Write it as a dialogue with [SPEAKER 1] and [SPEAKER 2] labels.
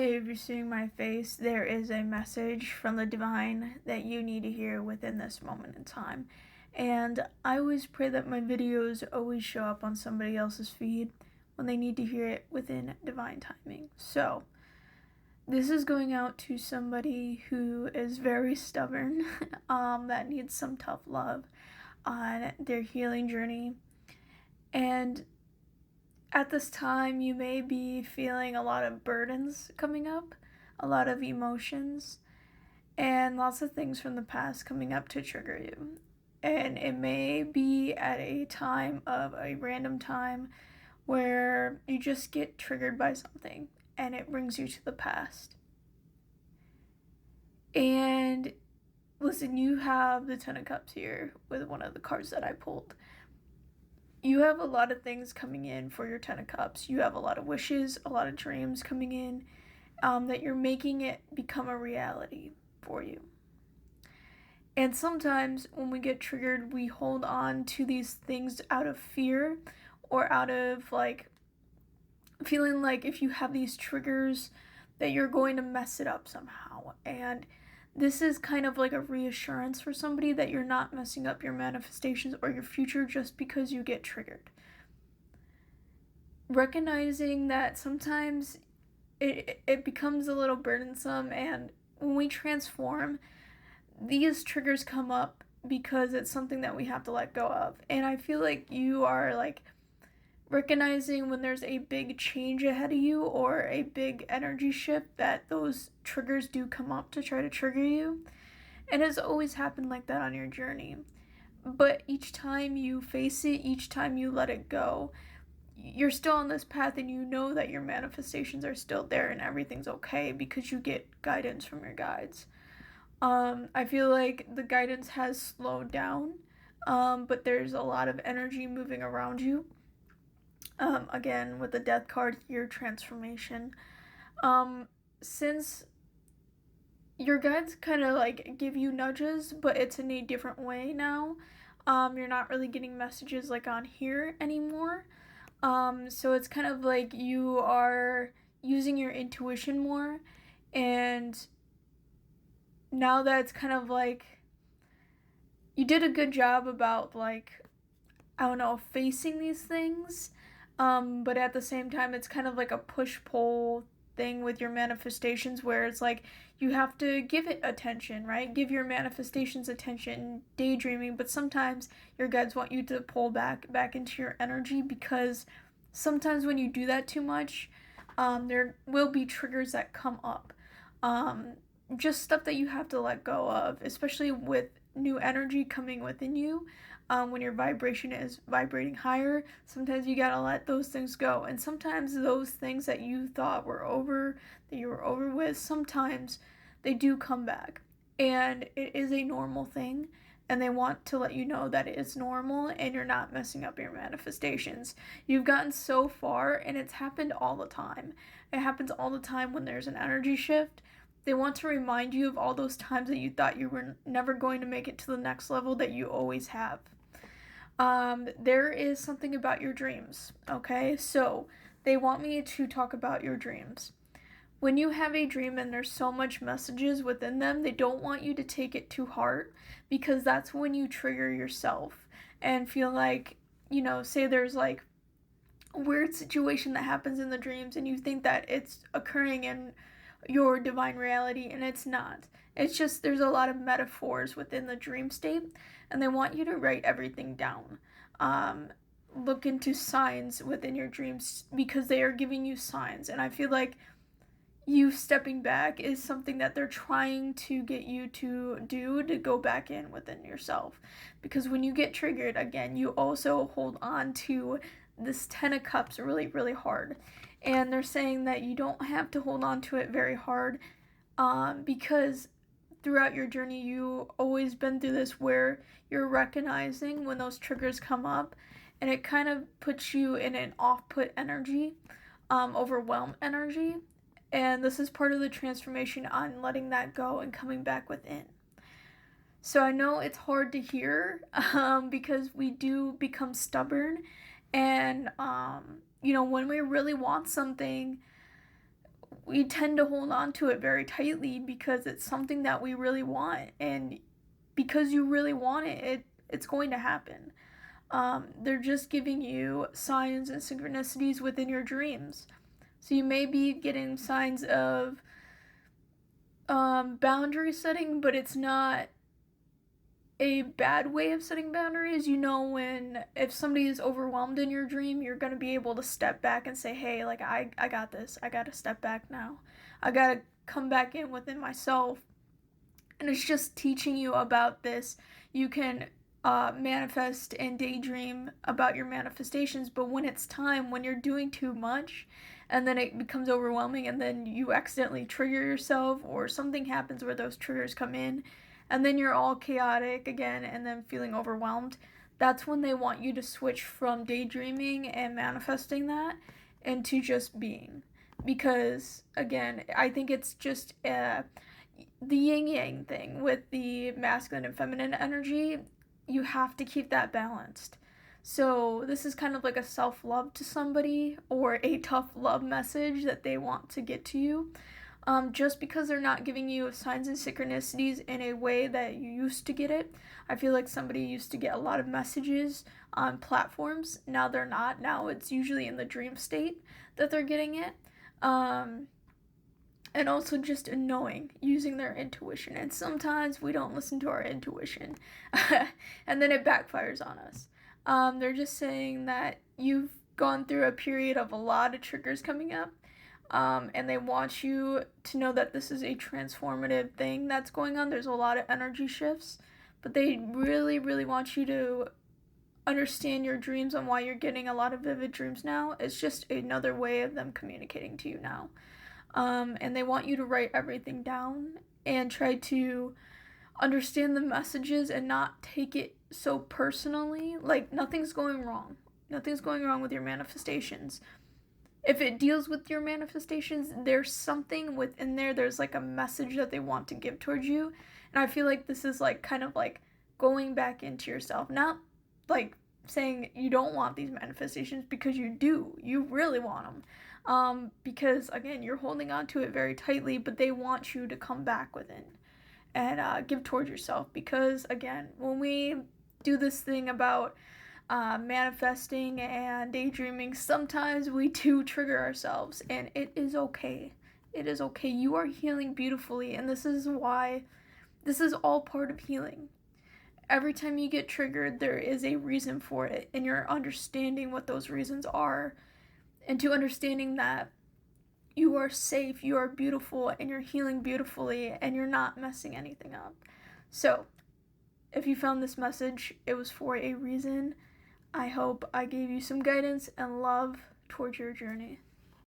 [SPEAKER 1] If you're seeing my face, there is a message from the divine that you need to hear within this moment in time. And I always pray that my videos always show up on somebody else's feed when they need to hear it within divine timing. So, this is going out to somebody who is very stubborn, that needs some tough love on their healing journey. And at this time, you may be feeling a lot of burdens coming up, a lot of emotions, and lots of things from the past coming up to trigger you. And it may be at a time of a random time where you just get triggered by something and it brings you to the past. And listen, you have the Ten of Cups here with one of the cards that I pulled. You have a lot of things coming in for your Ten of Cups. You have a lot of wishes, a lot of dreams coming in, that you're making it become a reality for you. And sometimes when we get triggered, we hold on to these things out of fear or out of feeling like if you have these triggers that you're going to mess it up somehow. And this is kind of like a reassurance for somebody that you're not messing up your manifestations or your future just because you get triggered. Recognizing that sometimes it becomes a little burdensome, and when we transform, these triggers come up because it's something that we have to let go of. And I feel like you are recognizing when there's a big change ahead of you or a big energy shift that those triggers do come up to try to trigger you. And it's always happened like that on your journey. But each time you face it, each time you let it go, you're still on this path and you know that your manifestations are still there and everything's okay because you get guidance from your guides. I feel like the guidance has slowed down, but there's a lot of energy moving around you. Again, with the death card here, transformation. Since your guides kind of give you nudges, but it's in a different way now. You're not really getting messages on here anymore. So it's kind of like you are using your intuition more, and now that it's kind of you did a good job about facing these things. But at the same time, it's kind of like a push-pull thing with your manifestations where it's you have to give it attention, right? Give your manifestations attention, daydreaming, but sometimes your guides want you to pull back into your energy, because sometimes when you do that too much, there will be triggers that come up. Just stuff that you have to let go of, especially with new energy coming within you. When your vibration is vibrating higher, sometimes you gotta let those things go. And sometimes those things that you thought were over, that you were over with, sometimes they do come back. And it is a normal thing. And they want to let you know that it is normal and you're not messing up your manifestations. You've gotten so far, and it's happened all the time. It happens all the time when there's an energy shift. They want to remind you of all those times that you thought you were never going to make it to the next level that you always have. There is something about your dreams, okay? So they want me to talk about your dreams. When you have a dream and there's so much messages within them, they don't want you to take it to heart, because that's when you trigger yourself and feel say there's a weird situation that happens in the dreams and you think that it's occurring in your divine reality, and it's not. It's just there's a lot of metaphors within the dream state, and they want you to write everything down. Look into signs within your dreams, because they are giving you signs, and I feel like you stepping back is something that they're trying to get you to do, to go back in within yourself. Because when you get triggered, again, you also hold on to this Ten of Cups really, really hard. And they're saying that you don't have to hold on to it very hard, because throughout your journey, you've always been through this where you're recognizing when those triggers come up, and it kind of puts you in an off-put energy, overwhelmed energy. And this is part of the transformation on letting that go and coming back within. So I know it's hard to hear, because we do become stubborn, and when we really want something, we tend to hold on to it very tightly because it's something that we really want, and because you really want it's going to happen. They're just giving you signs and synchronicities within your dreams. So you may be getting signs of boundary setting, but it's not a bad way of setting boundaries. You know, when if somebody is overwhelmed in your dream, you're going to be able to step back and say, hey, like, I got this. I got to step back now. I got to come back in within myself. And it's just teaching you about this. You can manifest and daydream about your manifestations, but when it's time, when you're doing too much, and then it becomes overwhelming, and then you accidentally trigger yourself, or something happens where those triggers come in, and then you're all chaotic again, and then feeling overwhelmed, that's when they want you to switch from daydreaming and manifesting that into just being. Because, again, I think it's just the yin yang thing with the masculine and feminine energy. You have to keep that balanced. So this is kind of like a self-love to somebody, or a tough love message that they want to get to you. Just because they're not giving you signs and synchronicities in a way that you used to get it. I feel like somebody used to get a lot of messages on platforms. Now they're not. Now it's usually in the dream state that they're getting it. And also just knowing, using their intuition. And sometimes we don't listen to our intuition, and then it backfires on us. They're just saying that you've gone through a period of a lot of triggers coming up, and they want you to know that this is a transformative thing that's going on. There's a lot of energy shifts, but they really, really want you to understand your dreams and why you're getting a lot of vivid dreams now. It's just another way of them communicating to you now. And they want you to write everything down and try to understand the messages and not take it so personally. Like, nothing's going wrong. Nothing's going wrong with your manifestations. If it deals with your manifestations, there's something within there. There's like a message that they want to give towards you. And I feel like this is like kind of like going back into yourself. Not like saying you don't want these manifestations, because you do. You really want them. Because, again, you're holding on to it very tightly, but they want you to come back within and give towards yourself. Because, again, when we do this thing about manifesting and daydreaming, sometimes we do trigger ourselves, and it is okay. It is okay. You are healing beautifully, and this is why this is all part of healing. Every time you get triggered, there is a reason for it, and you're understanding what those reasons are, and to understanding that you are safe, you are beautiful, and you're healing beautifully, and you're not messing anything up. So, if you found this message, it was for a reason. I hope I gave you some guidance and love towards your journey.